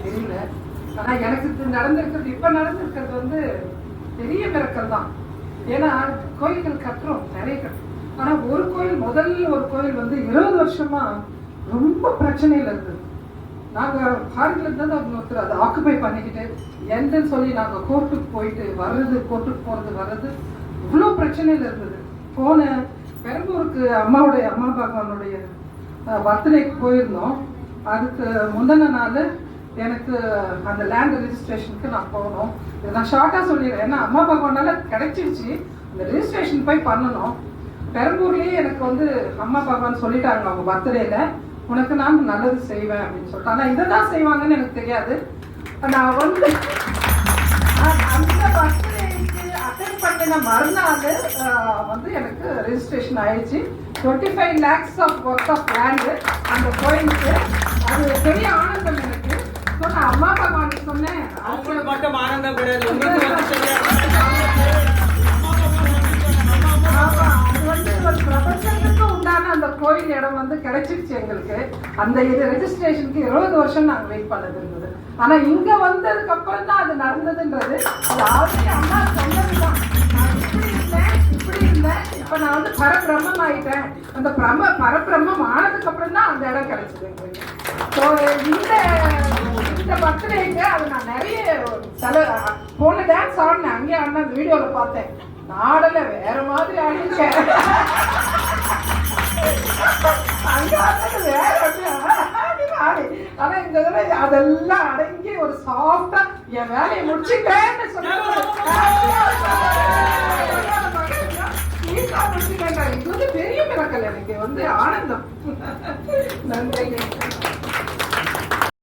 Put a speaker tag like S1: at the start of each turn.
S1: தெரியல. ஆனா எனக்கு நடந்திருக்கிறது இப்ப நடந்திருக்கிறது வந்து பெரிய மிரக்கல் தான். ஏன்னா கோயில்கள் கட்டுறோம், நிறைய கட்டுறோம். ஆனா ஒரு கோயில் வந்து 20 வருஷமா ரொம்ப பிரச்சனையில இருந்தது. நாங்க ஃபாரின்ல இருந்தா ஒருத்தர் அதை ஆக்குபை பண்ணிக்கிட்டு எந்தன்னு சொல்லி நாங்க கோர்ட்டுக்கு போயிட்டு வர்றது, கோர்ட்டுக்கு போறது வர்றது இவ்வளோ பிரச்சனையில இருந்தது. போன பெரம்பூருக்கு அம்மா பகவானுடைய பர்த்டேக்கு போயிருந்தோம். அதுக்கு முந்தின நாள் எனக்கு அந்த லேண்ட் ரெஜிஸ்ட்ரேஷனுக்கு நான் போகணும். இதை நான் ஷார்ட்டாக சொல்லிடுறேன், ஏன்னா அம்மா பகவானால கிடைச்சிருச்சு. அந்த ரெஜிஸ்ட்ரேஷன் போய் பண்ணணும். பெரம்பூர்லேயே எனக்கு வந்து அம்மா பகவான் சொல்லிட்டாங்க அவங்க பர்த்டேல, உனக்கு நான் நல்லது செய்வேன் அப்படின்னு சொல்லிட்டு. ஆனால் இதை தான் செய்வாங்கன்னு எனக்கு தெரியாது. நான் வந்து அந்த பர்த்டேக்கு அட்டென்ட் பண்ணின மறுநாள் வந்து எனக்கு ரெஜிஸ்ட்ரேஷன் ஆயிடுச்சு. 25 lakhs of worth of land அந்த கோயிலுக்கு. அது பெரிய ஆனந்தம் எனக்கு. ஸோ நான் அம்மா பகவானுக்கு சொன்னேன்,
S2: அவங்களுக்கு மட்டும் ஆனந்தம் கிடையாது,
S1: பிரபஞ்சத்துக்கு உண்டான அந்த கோயில் இடம் வந்து கிடைச்சிருச்சு எங்களுக்கு. அந்த இது ரெஜிஸ்ட்ரேஷனுக்கு 20 வருஷம் நாங்கள் வெயிட் பண்ணது இருந்தது. ஆனா இங்க வந்ததுக்கு அப்புறம் தான் அது நடந்ததுன்றது. அது ஆல்ரெடி அம்மா சொன்னதுதான். நான் இப்படி இருந்தேன், இப்ப நான் வந்து பரபிரம்மம் ஆயிட்டேன். அந்த பரபிரம்மம் ஆனதுக்கு அப்புறம் தான் அந்த இடம் கிடைச்சது எங்களுக்கு. ஸோ இந்த பர்த்டேக்கு அது நான் நிறைய போன டான்ஸ் ஆடினேன். அங்கேயே ஆடின அந்த வீடியோல பார்த்தேன். நாடல வேற மாதிரி ஆடிருக்கேன். அங்க ஆடுறது வேற ஆடி. ஆனா இந்த தடவை அதெல்லாம் அடங்கி ஒரு சாஃப்டா என் வேலையை முடிச்சுட்டேன்னு சொல்லுவேன். இது வந்து பெரிய மிரக்கல், எனக்கு வந்து ஆனந்தம். நன்றி.